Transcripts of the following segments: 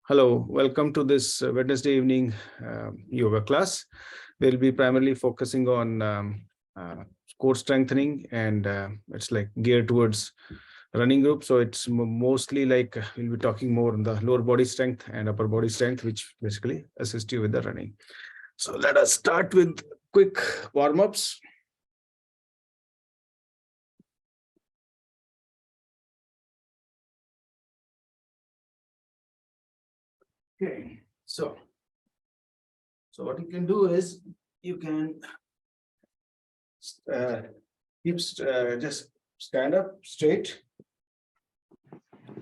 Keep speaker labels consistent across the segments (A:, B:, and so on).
A: Hello, welcome to this Wednesday evening yoga class. We'll be primarily focusing on core strengthening, and it's like geared towards running group. So it's mostly like we'll be talking more on the lower body strength and upper body strength, which basically assist you with the running. So let us start with quick warm-ups. Okay, so what you can do is you can just stand up straight,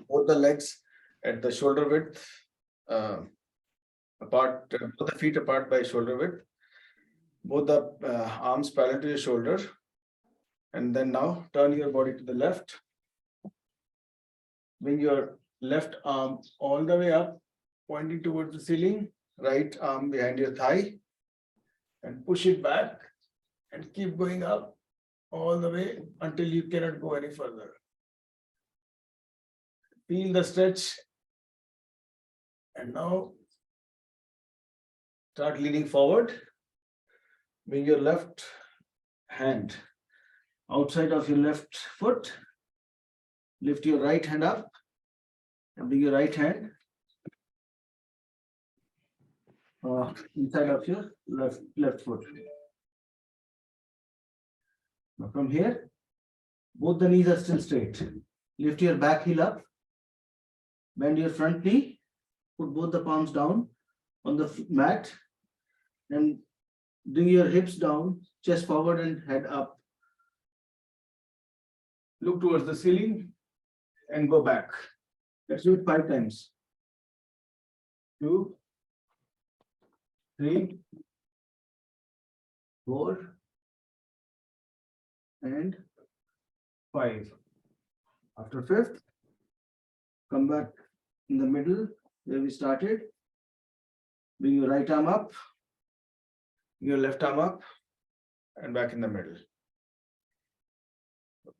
A: both the legs at the shoulder width apart, both the feet apart by shoulder width, both the arms parallel to your shoulder, and then now turn your body to the left. Bring your left arm all the way up, pointing towards the ceiling, right arm behind your thigh, and push it back and keep going up all the way until you cannot go any further. Feel the stretch, and now start leaning forward. Bring your left hand outside of your left foot. Lift your right hand up and bring your right hand inside of your left foot. Now from here, both the knees are still straight. Lift your back heel up. Bend your front knee. Put both the palms down on the mat and bring your hips down, chest forward and head up. Look towards the ceiling and go back. Let's do it 5 times. 2, 3, 4, and 5. After 5th, come back in the middle where we started. Bring your right arm up, your left arm up, and back in the middle.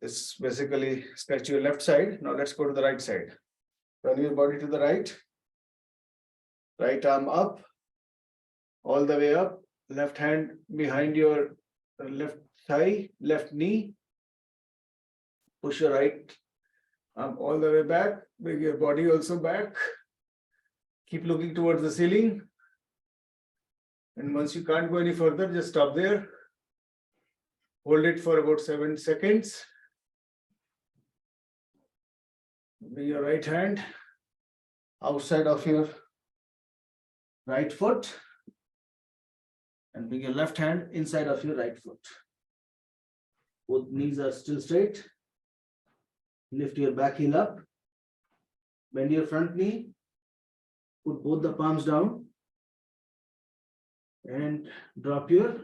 A: This basically stretch your left side. Now let's go to the right side. Turn your body to the right. Right arm up, all the way up. Left hand behind your left thigh, left knee. Push your right arm all the way back. Bring your body also back. Keep looking towards the ceiling. And once you can't go any further, just stop there. Hold it for about 7 seconds. Bring your right hand outside of your right foot and bring your left hand inside of your right foot. Both knees are still straight. Lift your back heel up. Bend your front knee. Put both the palms down and drop your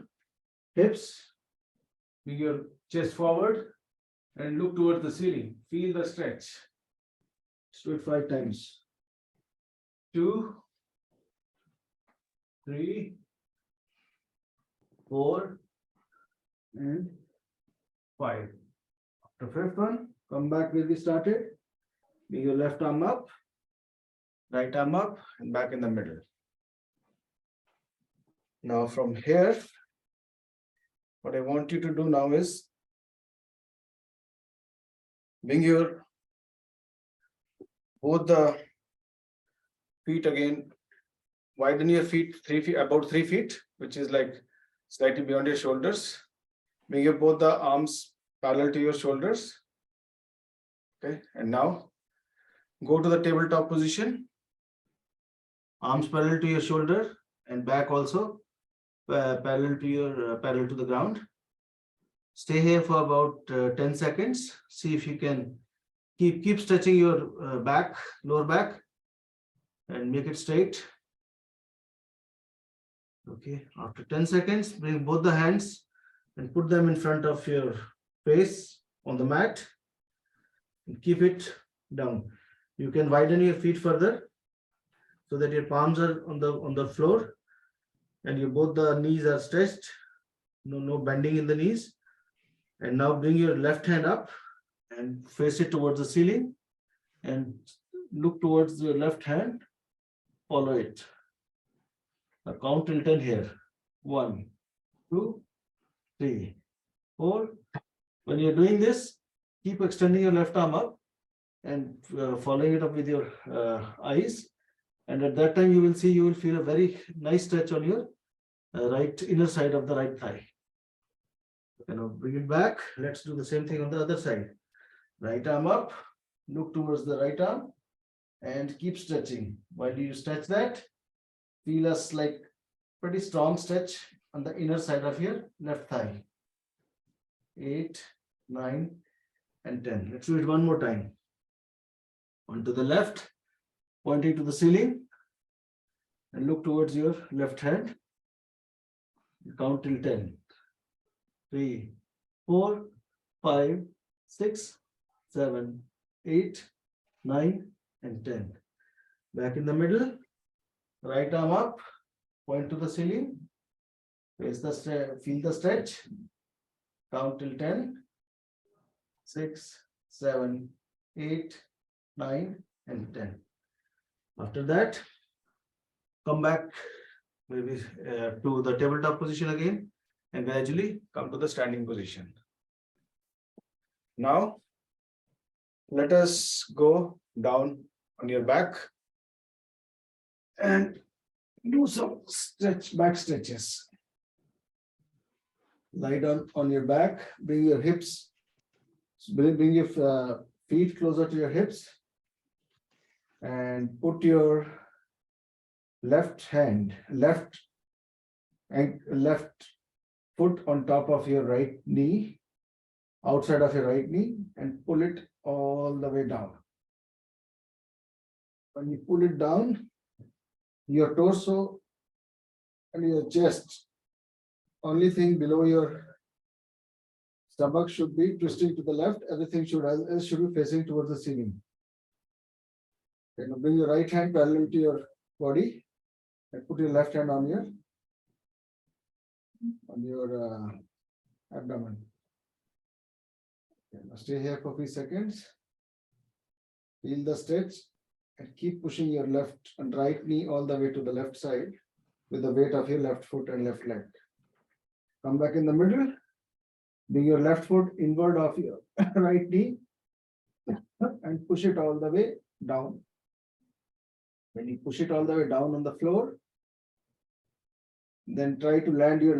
A: hips. Bring your chest forward and look towards the ceiling. Feel the stretch. Let's do it 5 times. 2, 3, 4, and 5. After 5th one, come back where we started. Bring your left arm up, right arm up, and back in the middle. Now from here, what I want you to do now is bring your both the feet again, widen your feet 3 feet, about 3 feet, which is like slightly beyond your shoulders. Bring your both the arms parallel to your shoulders. Okay, and now go to the tabletop position. Arms parallel to your shoulder and back also parallel to the ground. Stay here for about 10 seconds. See if you can keep stretching your back, lower back, and make it straight. Okay, after 10 seconds, bring both the hands and put them in front of your face on the mat and keep it down. You can widen your feet further so that your palms are on the floor and both the knees are stretched. No bending in the knees. And now bring your left hand up and face it towards the ceiling and look towards your left hand
B: follow it. Now count till 10 here. 1, 2, 3, 4. When you're doing this, keep extending your left arm up and following it up with your eyes. And at that time, you will feel a very nice stretch on your right inner side of the right thigh. Now bring it back. Let's do the same thing on the other side. Right arm up, look towards the right arm and keep stretching. While you stretch that, feel a like pretty strong stretch on the inner side of your left thigh. 8, 9, and 10. Let's do it one more time. Onto the left, pointing to the ceiling, and look towards your left hand. Count till 10. 3, 4, 5, 6, 7, 8, 9, and 10. Back in the middle, right arm up, point to the ceiling, face the feel the stretch, count till 10, 6, 7, 8, 9, and 10. After that, come back maybe to the tabletop position again and gradually come to the standing position.
A: Now, let us go down on your back and do some back stretches. Lie down on your back, bring your hips, bring your feet closer to your hips, and put your left foot on top of your right knee, outside of your right knee, and pull it all the way down. When you pull it down, your torso and your chest, only thing below your stomach should be twisting to the left. Everything should be facing towards the ceiling. Okay, now bring your right hand parallel to your body and put your left hand on your abdomen. Okay, now stay here for a few seconds. Feel the stretch and keep pushing your left and right knee all the way to the left side with the weight of your left foot and left leg. Come back in the middle. Bring your left foot inward of your right knee and push it all the way down. When you push it all the way down on the floor, then try to land your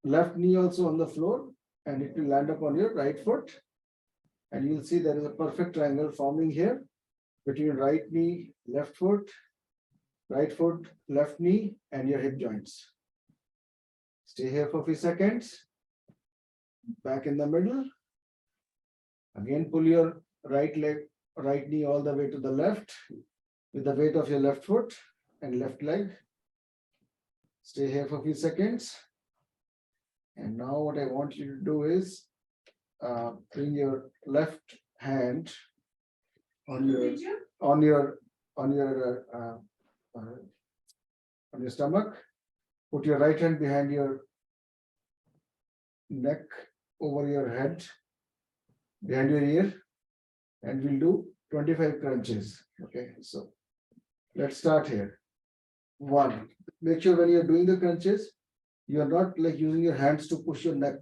A: left knee also on the floor, and it will land up on your right foot. And you'll see there is a perfect triangle forming here between right knee, left foot, left knee, and your hip joints. Stay here for a few seconds. Back in the middle. Again, pull your right knee all the way to the left with the weight of your left foot and left leg. Stay here for a few seconds. And now what I want you to do is bring your left hand on your stomach. Put your right hand behind your neck, over your head, behind your ear, and we'll do 25 crunches. Okay, so let's start here. 1. Make sure when you're doing the crunches, you are not like using your hands to push your neck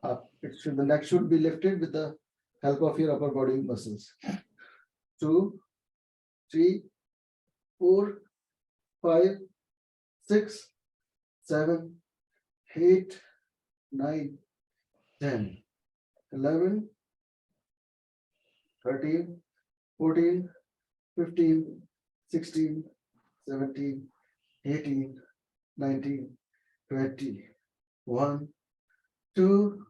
A: up. The neck should be lifted with the help of your upper body muscles. 2, 3, 4, 5, 6, 7, 8, 9, 10, 11, 13, 14, 15, 16, 17, 18, 19, 20, 1, 2,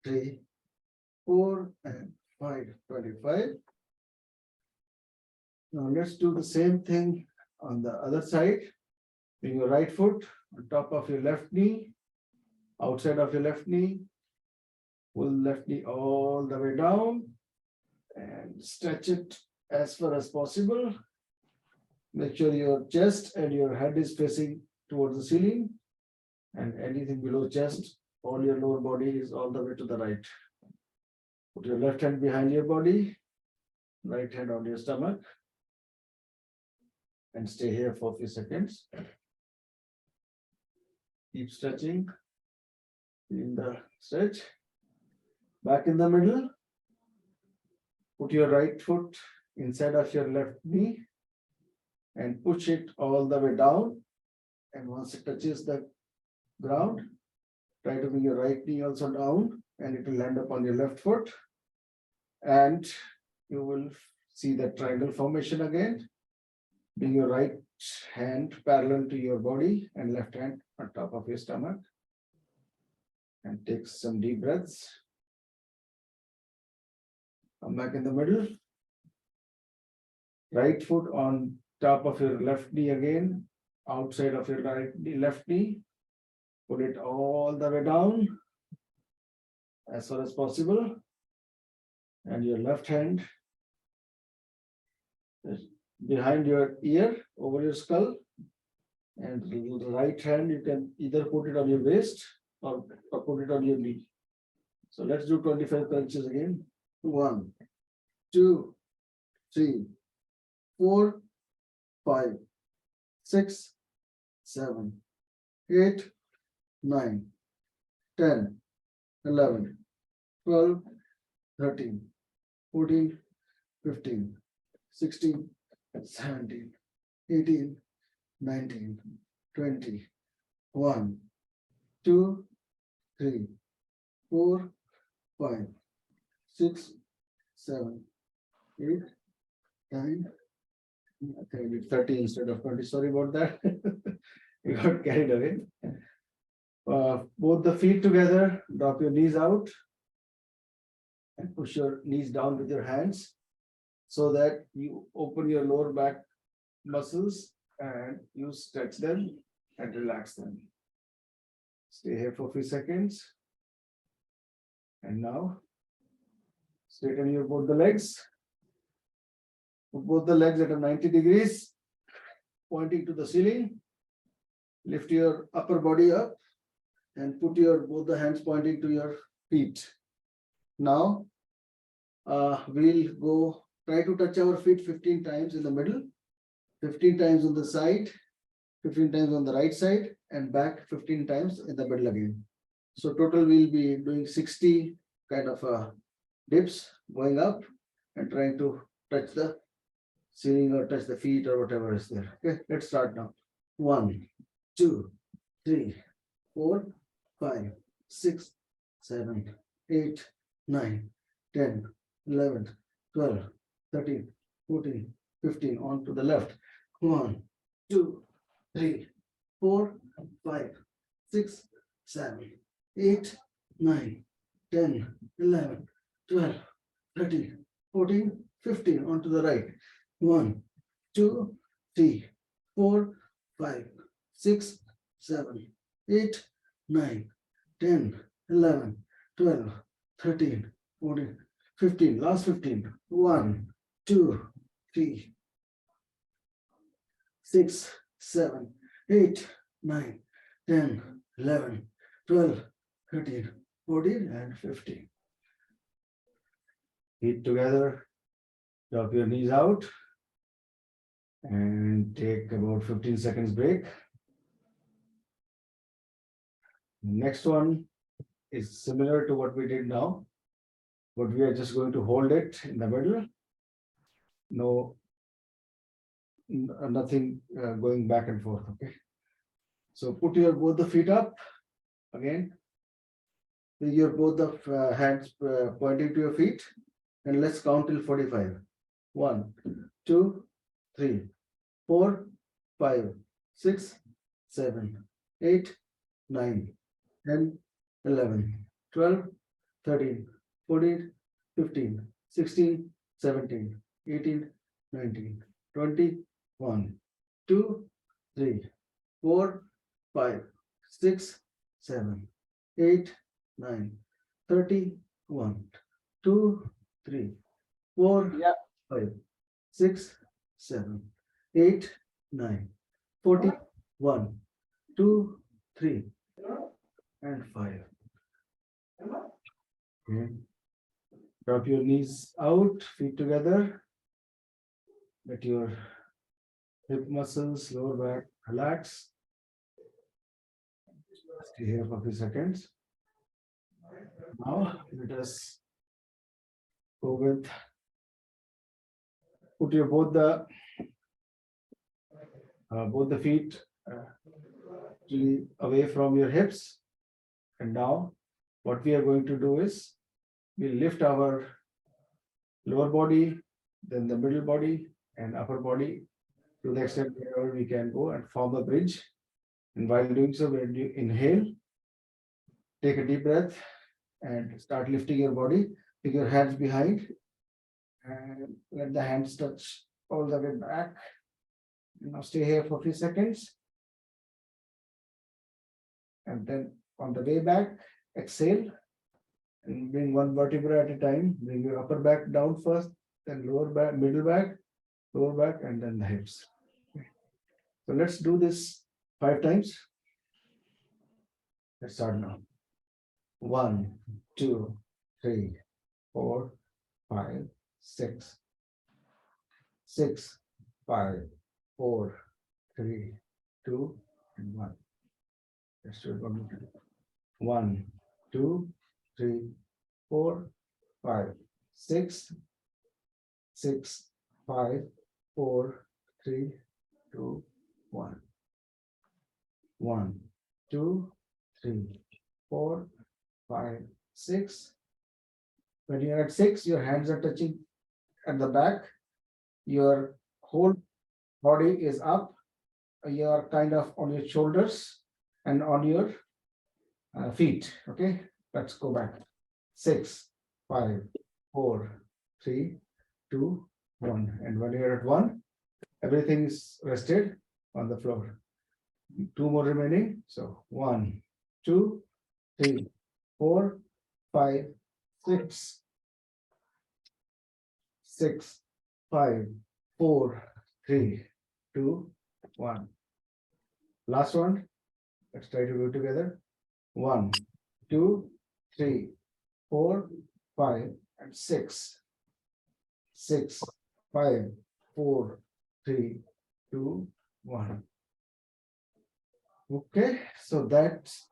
A: 3, 4, and 5, 25. Now let's do the same thing on the other side. Bring your right foot on top of your left knee, outside of your left knee. Pull left knee all the way down and stretch it as far as possible. Make sure your chest and your head is facing towards the ceiling, and anything below chest, all your lower body is all the way to the right. Put your left hand behind your body, right hand on your stomach.
B: and stay here for a few seconds. Keep stretching in the stretch. Back in the middle. Put your right foot inside of your left knee and push it all the way down. And once it touches the ground, try to bring your right knee also down and it will land up on your left foot. And you will see the triangle formation again. Bring your right hand parallel to your body and left hand on top of your stomach. And take some deep breaths. Come back in the middle. Right foot on top of your left knee again, outside of your left knee. Put it all the way down as far as possible. And your left hand is behind your ear, over your skull. And the right hand, you can either put it on your waist or put it on your knee. So let's do 25 crunches again. 1, 2, 3, 4, 5, 6, 7, 8, 9, 10, 11, 12, 13, 14, 15, 16, 17, 18, 19, 20, 1, 2, 3, 4, 5, 6, 7, 8, 9. Okay, I did 30 instead of 20. Sorry about that. We got carried away. Both the feet together, drop your knees out and push your knees down with your hands so that you open your lower back muscles and you stretch them and relax them. Stay here for a few seconds. And now, straighten your both the legs. Put both the legs at a 90 degrees, pointing to the ceiling. Lift your upper body up and put your both the hands pointing to your feet. Now, we'll go try to touch our feet 15 times in the middle, 15 times on the side, 15 times on the right side, and back 15 times in the middle again. So total we'll be doing 60 kind of dips going up and trying to touch the ceiling or touch the feet or whatever is there. Okay, let's start now. 1, 2, 3, 4, 5, 6, 7, 8, 9, 10, 11, 12, 13, 14, 15. On to the left. 1, 2, 3, 4, 5, 6, 7, 8, 9, 10, 11, 12, 13, 14, 15. On to the right. 1, 2, 3, 4, 5, 6, 7, 8, 9, 10, 11, 12, 13, 14, 15. Last 15. 1, 2, 3, 6, 7, 8, 9, 10, 11, 12, 13, 14, and 15. Feet together. Drop your knees out. And take about 15 seconds break. Next one is similar to what we did now, but we are just going to hold it in the middle. No, nothing going back and forth. Okay. So put your both the feet up again. With your both the hands pointing to your feet, and let's count till 45. 1, 2, 3, 4, 5, 6, 7, 8, 9, 10, 11, 12, 13, 14, 15, 16, 17, 18, 19, 20, 1, 2, 3, 4, 5, 6, 7, 8, 9, 30, 1, 2, 3, 4, 5, 6, 7, 8, 9, 40, 1, 2, 3, and 5. Okay. Drop your knees out, feet together. Let your hip muscles, lower back, relax. Stay here for a few seconds. Now let us go with, put your both the feet away from your hips. And now what we are going to do is we lift our lower body, then the middle body and upper body to the extent wherever we can go and form a bridge. And while doing so, when you inhale, take a deep breath and start lifting your body. Take your hands behind and let the hands touch all the way back. Now stay here for a few seconds. And then on the way back, exhale and bring one vertebra at a time. Bring your upper back down first, then lower back, middle back, lower back, and then the hips. So let's do this 5 times. Let's start now. 1, 2, 3, 4, 5, 6, 6, 5, 4, 3, 2, and 1. Let's do it one more time. 1, 2, 3, 4, 5, 6, 6, 5, 4, 3, 2, 1. 1, 2, 3, 4, 5, 6. When you're at 6, your hands are touching at the back. Your whole body is up. You are kind of on your shoulders and on your feet. Okay, let's go back. 6, 5, 4, 3, 2, 1. And when you're at 1, everything is rested on the floor. 2 more remaining. So 1, 2, 3, 4, 5, 6, 6, 5, 4, 3, 2, 1. Last one. Let's try to do it together. 1, 2, 3, 4, 5, and 6. 6, 5, 4, 3, 2, 1. Okay, so that's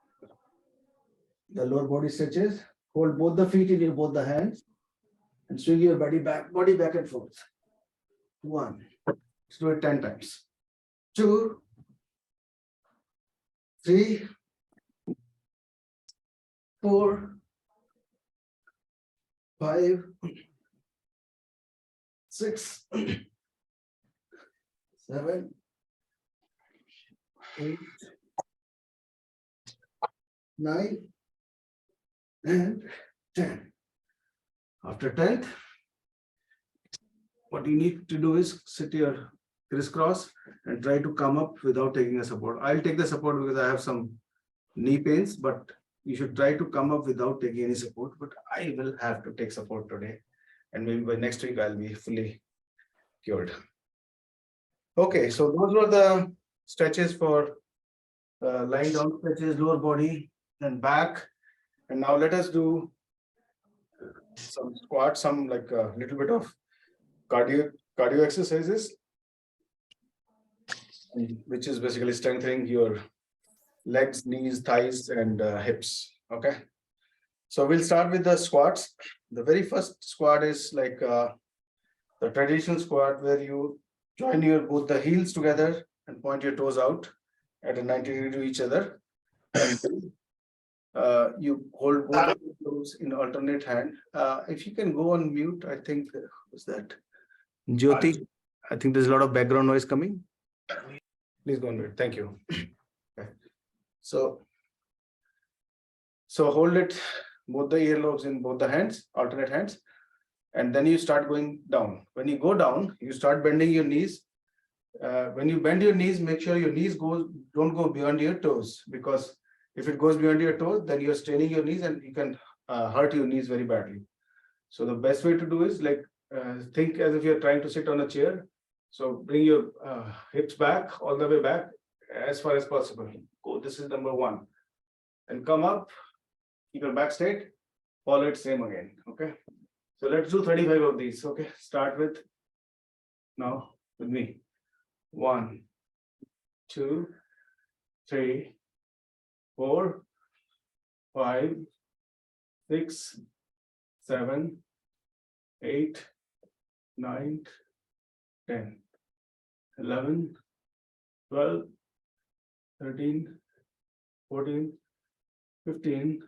B: the lower body stretches. Hold both the feet in your both the hands and swing your body back and forth. 1. Let's do it 10 times. 2, 3, 4, 5, 6, 7, 8, 9, and 10. After 10th, what you need to do is sit here crisscross and try to come up without taking a support. I'll take the support because I have some knee pains, but you should try to come up without taking any support. But I will have to take support today, and maybe by next week I'll be fully cured. Okay, so those were the stretches for lying down stretches, lower body and back. And now let us do some squats, some like a little bit of cardio exercises, which is basically strengthening your legs, knees, thighs, and hips. Okay, so we'll start with the squats. The very first squat is like the traditional squat where you join your both the heels together and point your toes out at a 90 degree to each other. And you hold both of your toes in alternate hand. If you can go on mute, I think, who's that? Jyoti, I think there's a lot of background noise coming. Please go on mute. Thank you. Okay. So hold it, both the earlobes in both the hands, alternate hands. And then you start going down. When you go down, you start bending your knees. When you bend your knees, make sure your knees don't go beyond your toes, because if it goes beyond your toes, then you're straining your knees and you can hurt your knees very badly. So the best way to do is like think as if you're trying to sit on a chair. So bring your hips back, all the way back as far as possible. Go. This is number 1. And come up, keep your back straight, follow it same again. Okay. So let's do 35 of these. Okay. Start with now with me.
A: 1, 2, 3, 4, 5, 6, 7, 8, 9, 10, 11, 12, 13, 14, 15,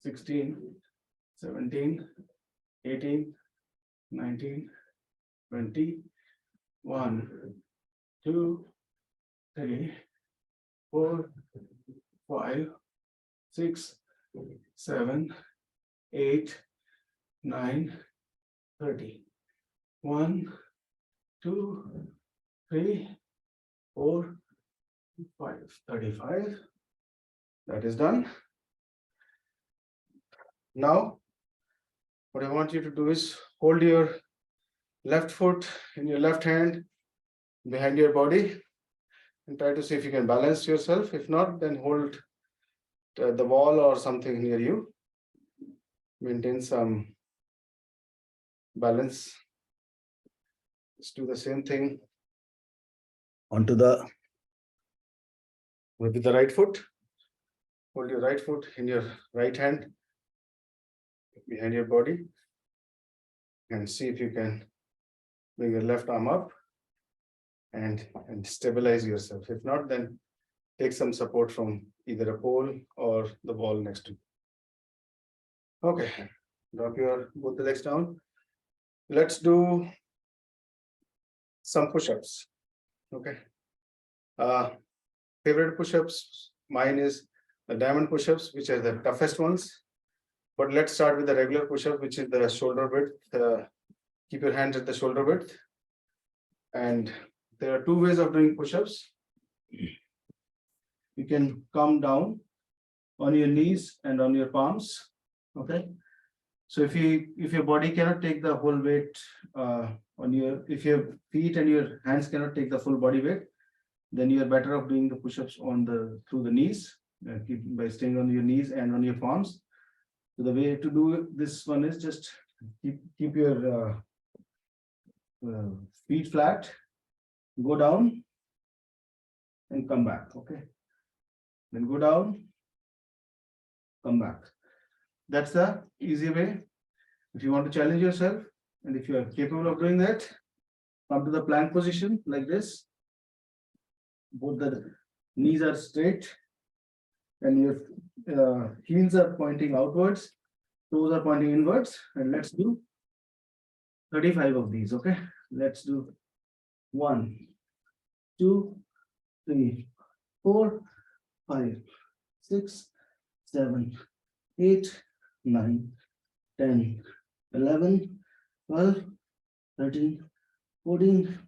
A: 16, 17, 18, 19, 20, 1, 2, 3, 4, 5, 6, 7, 8, 9, 30. 1, 2, 3, 4, 5, 35. That is done. Now, what I want you to do is hold your left foot in your left hand behind your body and try to see if you can balance yourself. If not, then hold the wall or something near you. Maintain some balance. Let's do the same thing onto the with the right foot. Hold your right foot in your right hand behind your body and see if you can bring your left arm up and stabilize yourself. If not, then take some support from either a pole or the wall next to you. Okay, drop your both the legs down. Let's do some push-ups. Okay. Favorite push-ups, mine is the diamond push-ups, which are the toughest ones. But let's start with the regular push-up, which is the shoulder width. Keep your hands at the shoulder width. And there are two ways of doing push-ups. You can come down on your knees and on your palms. Okay. So if your body cannot take the whole weight if your feet and your hands cannot take the full body weight, then you are better off doing the push-ups through the knees, by staying on your knees and on your palms. So the way to do this one is just keep your feet flat, go down and come back. Okay. Then go down, come back. That's the easy way. If you want to challenge yourself, and if you are capable of doing that, come to the plank position like this. Both the knees are straight and your heels are pointing outwards, toes are pointing inwards, and let's do 35 of these. Okay, let's do 1, 2, 3, 4, 5, 6, 7, 8, 9, 10, 11, 12, 13, 14,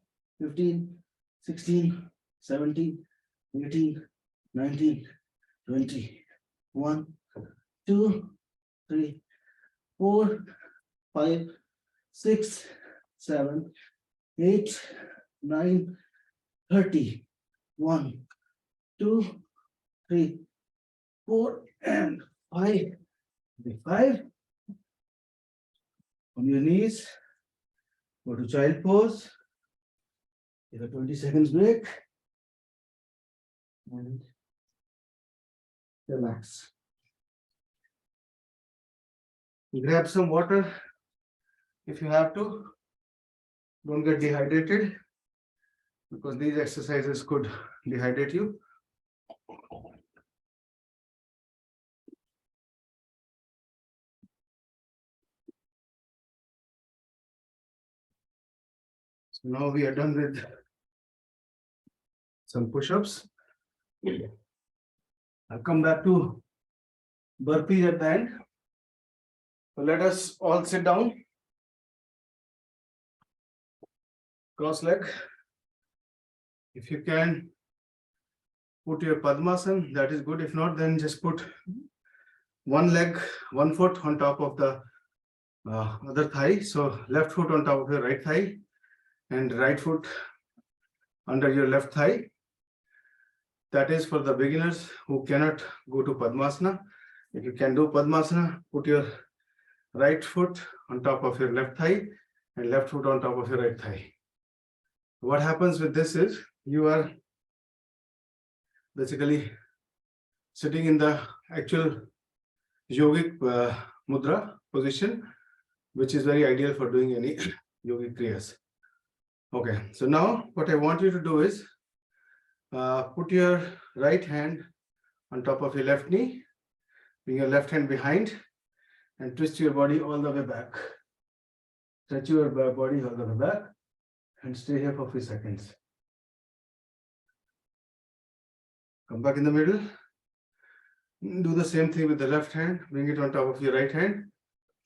A: 15, 16, 17, 18, 19, 20, 1, 2, 3, 4, 5, 6, 7, 8, 9, 30. 1, 2, 3, 4, and 5. 5. On your knees, go to child pose. Take a 20 seconds break. And relax. Grab some water if you have to. Don't get dehydrated, because these exercises could dehydrate you. So now we are done with some push-ups. I'll come back to burpees at the end. So let us all sit down. Cross leg. If you can put your Padmasana, that is good. If not, then just put one leg, one foot on top of the other thigh. So left foot on top of your right thigh and right foot under your left thigh. That is for the beginners who cannot go to Padmasana. If you can do Padmasana, put your right foot on top of your left thigh and left foot on top of your right thigh. What happens with this is you are basically sitting in the actual yogic mudra position, which is very ideal for doing any yogic kriyas. Okay, so now what I want you to do is put your right hand on top of your left knee, bring your left hand behind, and twist your body all the way back. Stretch your body all the way back and stay here for a few seconds. Come back in the middle. Do the same thing with the left hand. Bring it on top of your right hand.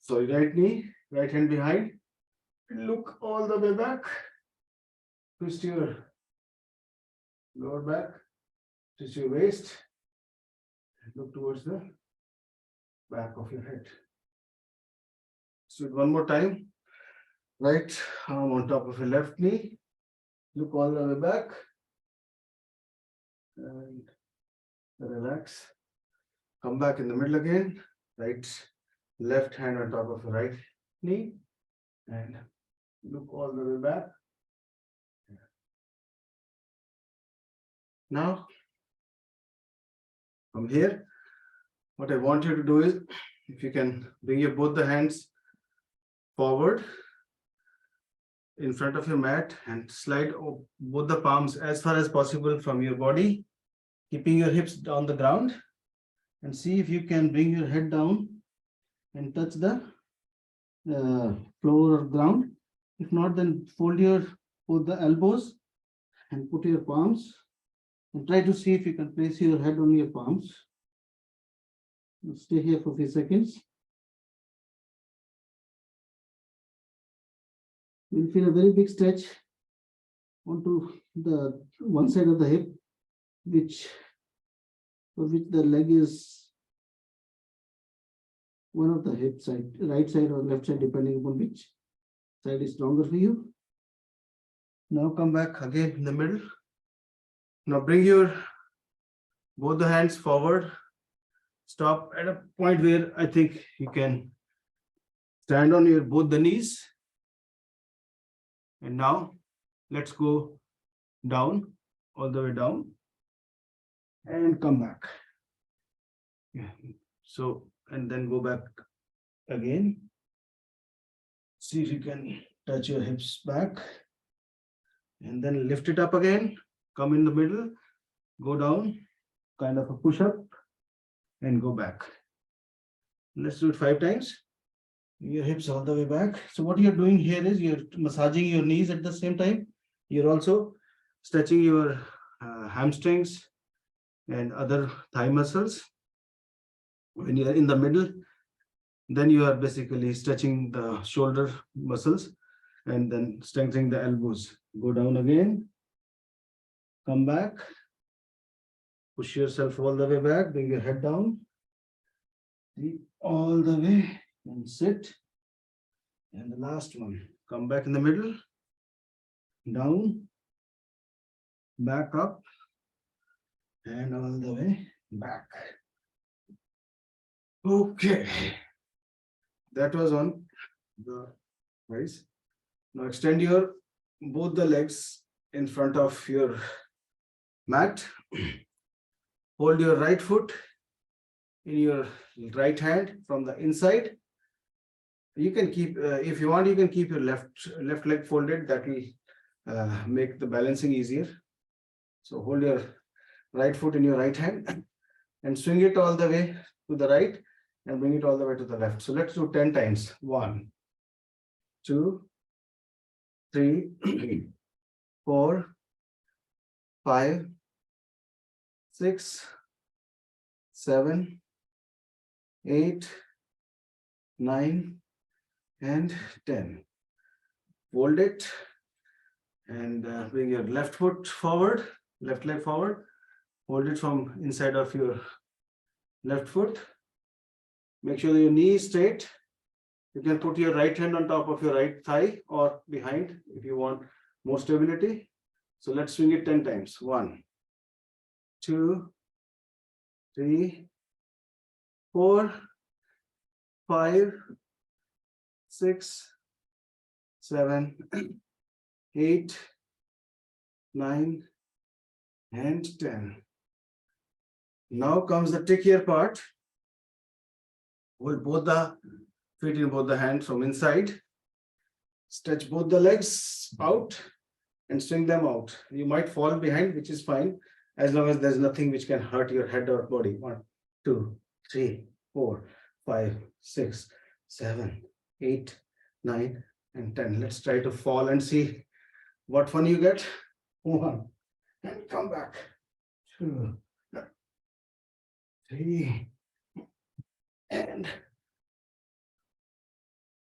A: Sorry, right knee, right hand behind. Look all the way back. Twist your lower back. Twist your waist. Look towards the back of your head. So one more time. Right arm on top of your left knee. Look all the way back. And relax. Come back in the middle again. Right, left hand on top of your right knee. And look all the way back. Now, from here, what I want you to do is, if you can bring your both the hands forward in front of your mat and slide both the palms as far as possible from your body, keeping your hips on the ground, and see if you can bring your head down and touch the floor or ground. If not, then fold your both the elbows and put your palms and try to see if you can place your head on your palms. Stay here for a few seconds. You'll feel a very big stretch onto the one side of the hip, for which the leg is one of the hip side, right side or left side, depending upon which side is stronger for you. Now come back again in the middle. Now bring your both the hands forward. Stop at a point where I think you can stand on your both the knees. And now let's go down, all the way down, and come back. Yeah. So, and then go back again. See if you can touch your hips back. And then lift it up again. Come in the middle, go down, kind of a push up, and go back. Let's do it 5 times. Your hips all the way back. So what you're doing here is you're massaging your knees at the same time. You're also stretching your hamstrings and other thigh muscles. When you're in the middle, then you are basically stretching the shoulder muscles and then strengthening the elbows. Go down again. Come back. Push yourself all the way back. Bring your head down. All the way and sit. And the last one. Come back in the middle. Down. Back up. And all the way back. Okay. That was on the rise. Now extend your both the legs in front of your mat. Hold your right foot in your right hand from the inside. You can keep, if you want, you can keep your left leg folded. That will make the balancing easier. So hold your right foot in your right hand and swing it all the way to the right and bring it all the way to the left. So let's do 10 times. 1, 2, 3, 4, 5, 6, 7, 8, 9, and 10. Fold it and bring your left foot forward, left leg forward. Hold it from inside of your left foot. Make sure your knee is straight. You can put your right hand on top of your right thigh or behind if you want more stability. So let's swing it 10 times. 1, 2, 3, 4, 5, 6, 7, 8, 9, and 10. Now comes the trickier part. Hold both the feet in both the hands from inside. Stretch both the legs out and swing them out. You might fall behind, which is fine, as long as there's nothing which can hurt your head or body. 1, 2, 3, 4, 5, 6, 7, 8, 9, and 10. Let's try to fall and see what fun you get. 1, and come back. 2, 3, and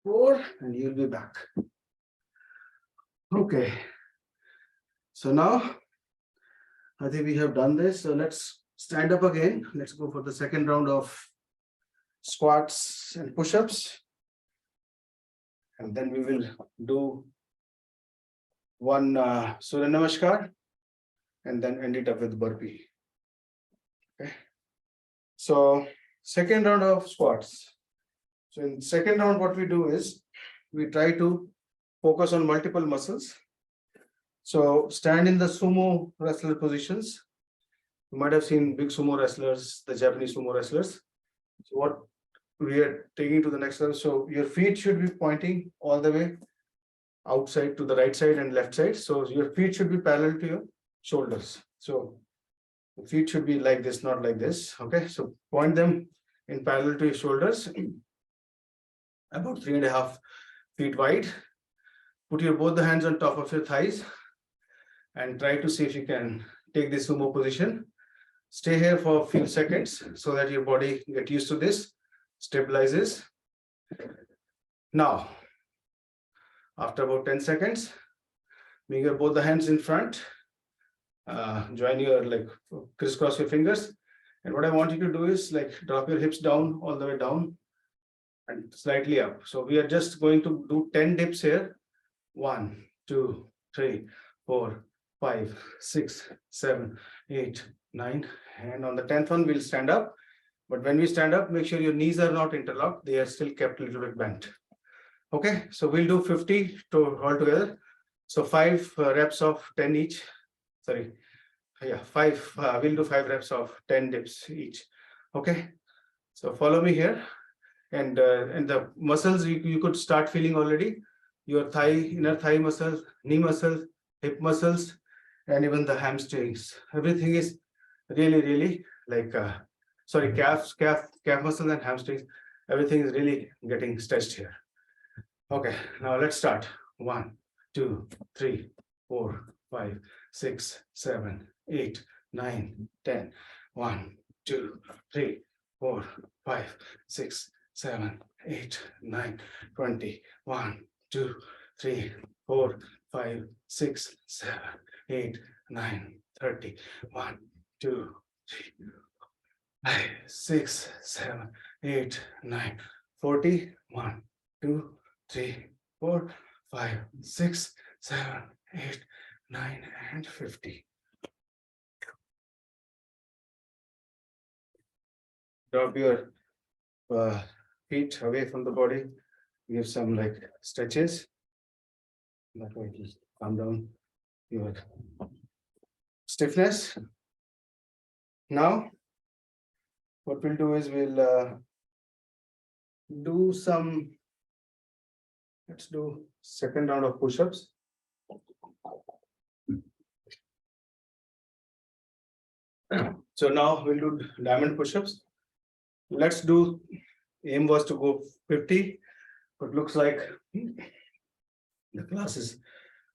A: 4, and you'll be back. Okay. So now I think we have done this. So let's stand up again. Let's go for the second round of squats and push-ups. And then we will do one Surya Namaskar and then end it up with burpee. Okay. So second round of squats. So in second round, what we do is we try to focus on multiple muscles. So stand in the sumo wrestler positions. You might have seen big sumo wrestlers, the Japanese sumo wrestlers. So what we are taking to the next level. So your feet should be pointing all the way outside to the right side and left side. So your feet should be parallel to your shoulders. So the feet should be like this, not like this. Okay, so point them in parallel to your shoulders, about 3.5 feet wide. Put your both the hands on top of your thighs and try to see if you can take this sumo position. Stay here for a few seconds so that your body get used to this, stabilizes. Now, after about 10 seconds, bring your both the hands in front, join your like crisscross your fingers. And what I want you to do is like drop your hips down all the way down and slightly up. So we are just going to do 10 dips here. 1, 2, 3, 4, 5, 6, 7, 8, 9. And on the 10th one, we'll stand up. But when we stand up, make sure your knees are not interlocked. They are still kept a little bit bent. Okay, so we'll do 50 to all together. So 5 reps of 10 each. Sorry, yeah, 5. We'll do 5 reps of 10 dips each. Okay, so follow me here. And the muscles you could start feeling already. Your thigh, inner thigh muscles, knee muscles, hip muscles, and even the hamstrings. Everything is really like sorry, calf muscles and hamstrings. Everything is really getting stretched here. Okay, now let's start. 1, 2, 3, 4, 5, 6, 7, 8, 9, 10. 1, 2, 3, 4, 5, 6, 7, 8, 9, 20. 1, 2, 3, 4, 5, 6, 7, 8, 9, 30. 1, 2, 3, 5, 6, 7, 8, 9, 40. 1, 2, 3, 4, 5, 6, 7, 8, 9, and 50. Drop your feet away from the body. Give some like stretches. That way, just calm down your stiffness. Now, what we'll do is we'll do some. Let's do second round of push-ups. So now we'll do diamond push-ups. Let's do. Aim was to go 50, but looks like the class is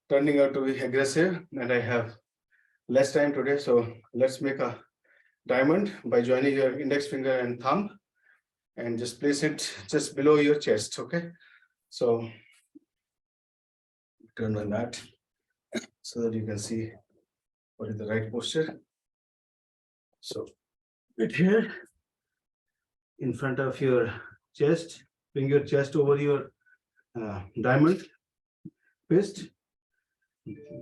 A: turning out to be aggressive, and I have less time today. So let's make a diamond by joining your index finger and thumb, and just place it just below your chest. Okay, so turn my mat so that you can see what is the right posture. So right here in front of your chest, bring your chest over your diamond fist.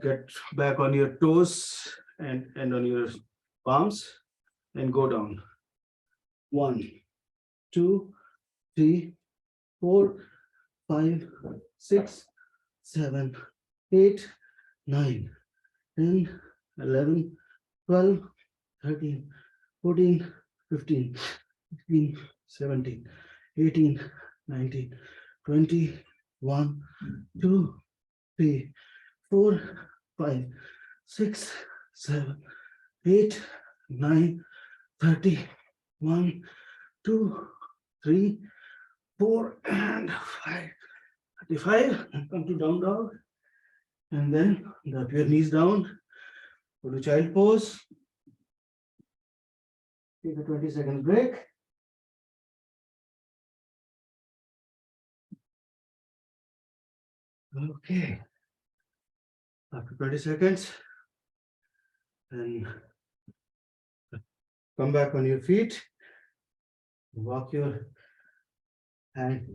A: Get back on your toes and on your palms and go down. 1, 2, 3, 4, 5, 6, 7, 8, 9,
B: 10, 11, 12, 13, 14, 15, 16, 17, 18, 19, 20, 1, 2, 3, 4, 5, 6, 7, 8, 9, 30, 1, 2, 3, 4, and 5. 35, and come to down dog. And then drop your knees down. Go to child pose. Take a 20-second break. Okay. After 20 seconds, then come back on your feet. Walk your hands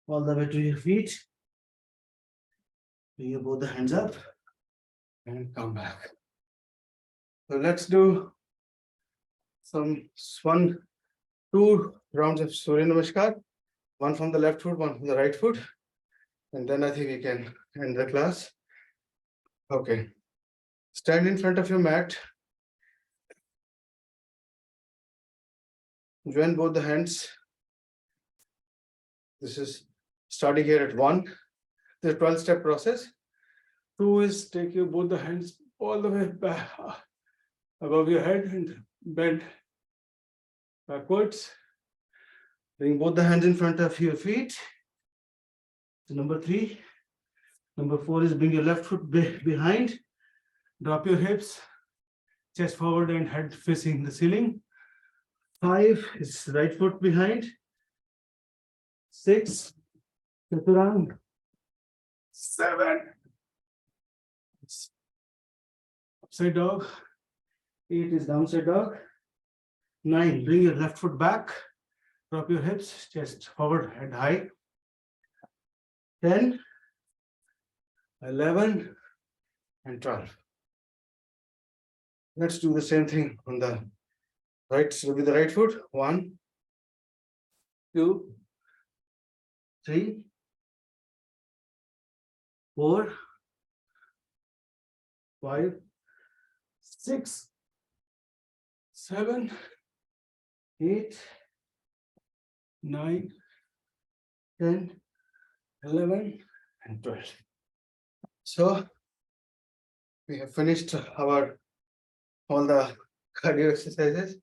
B: all the way to your feet. Bring both the hands up and come back. So let's do two rounds of Surya Namaskar. One from the left foot, one from the right foot. And then I think we can end the class. Okay. Stand in front of your mat. Join both the hands. This is starting here at 1. The 12-step process. 2 is take your both the hands all the way back above your head and bend backwards. Bring both the hands in front of your feet. So number 3. Number 4 is bring your left foot behind. Drop your hips, chest forward and head facing the ceiling. 5 is right foot behind. 6, chaturang. 7, upside dog. 8 is downside dog. 9, bring your left foot back. Drop your hips, chest forward, head high. 10, 11, and 12. Let's do the same thing on the right, so with the right foot. 1, 2, 3, 4, 5, 6, 7, 8, 9, 10, 11, and 12. So we have finished our all the cardio exercises.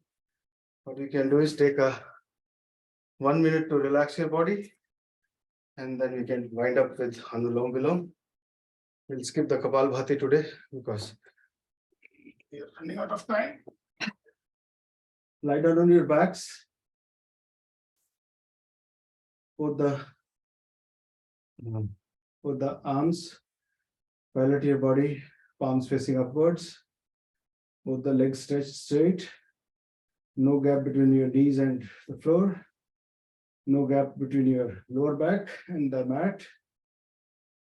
B: What you can do is take a 1 minute to relax your body, and then we can wind up with Anulom Vilom. We'll skip the Kapalbhati today because we are running out of time. Lie down on your backs. Put the arms parallel to your body, palms facing upwards. Both the legs stretched straight. No gap between your knees and the floor. No gap between your lower back and the mat.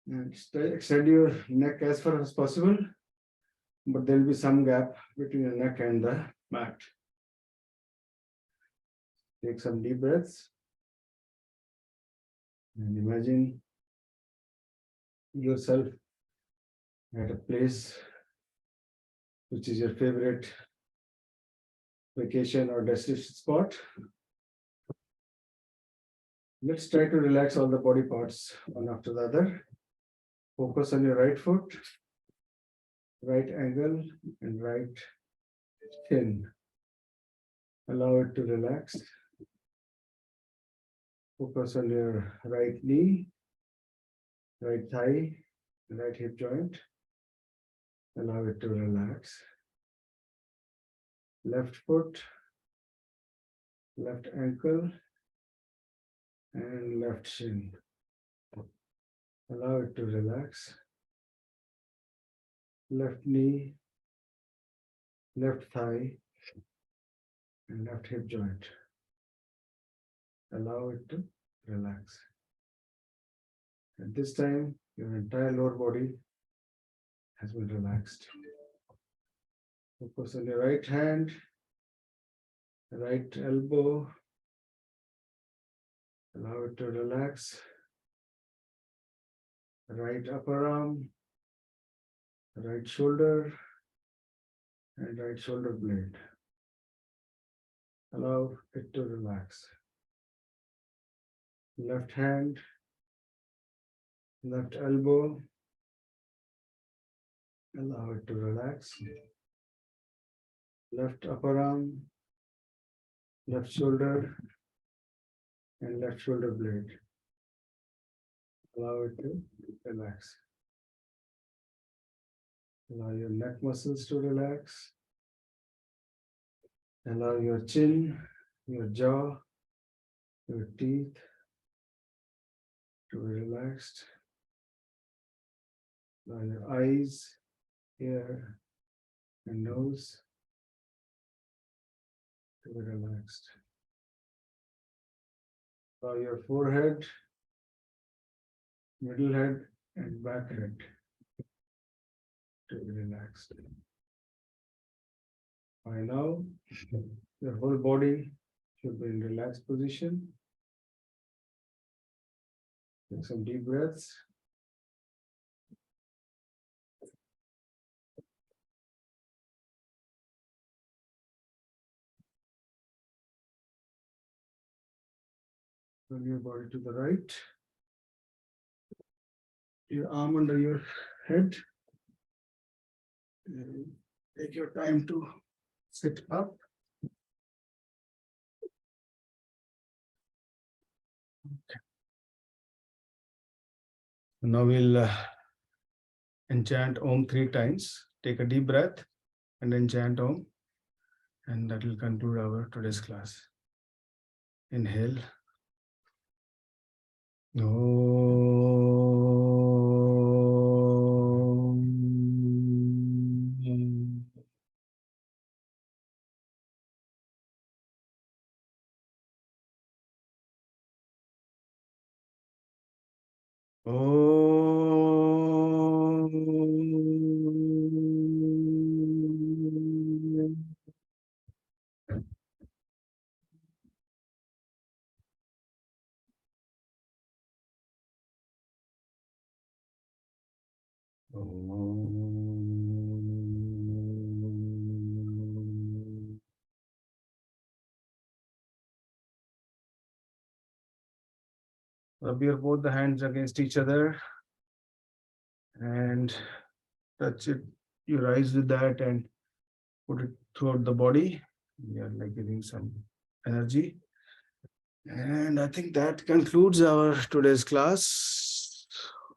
B: And extend your neck as far as possible. But there will be some gap between your neck and the mat. Take some deep breaths. And imagine yourself at a place which is your favorite vacation or destination spot. Let's try to relax all the body parts one after the other. Focus on your right foot, right ankle, and right shin. Allow it to relax. Focus on your right knee, right thigh, right hip joint. Allow it to relax. Left foot, left ankle, and left shin. Allow it to relax. Left knee, left thigh, and left hip joint. Allow it to relax. At this time, your entire lower body has been relaxed. Focus on your right hand, right elbow. Allow it to relax. Right upper arm,
A: right shoulder and right shoulder blade. Allow it to relax. Left hand, left elbow. Allow it to relax. Left upper arm, left shoulder, and left shoulder blade. Allow it to relax. Allow your neck muscles to relax. Allow your chin, your jaw, your teeth to be relaxed. Allow your eyes, ear, and nose to be relaxed. Allow your forehead, middle head, and back head to be relaxed. By now, your whole body should be in relaxed position. Take some deep breaths. Turn your body to the right. Your arm under your head. And take your time to sit up. Okay. Now we'll enchant Om 3 times. Take a deep breath and then chant Om. And that will conclude our today's class. Inhale. Rub your both the hands against each other and touch it, your eyes with that and put it throughout the body. We are like giving some energy. And I think that concludes our today's class.